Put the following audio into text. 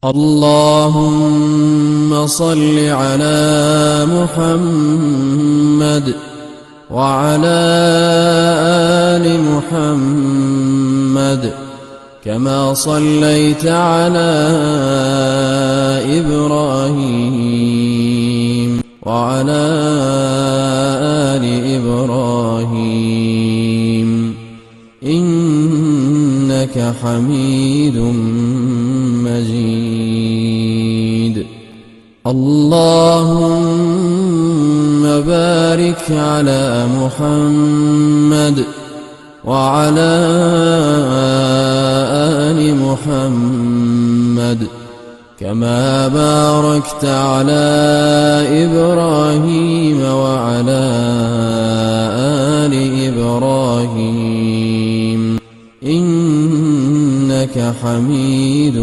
اللهم صل على محمد وعلى آل محمد كما صليت على إبراهيم وعلى آل إبراهيم إنك حميد مجيد. اللهم بارك على محمد وعلى آل محمد كما باركت على إبراهيم وعلى آل إبراهيم إنك حميد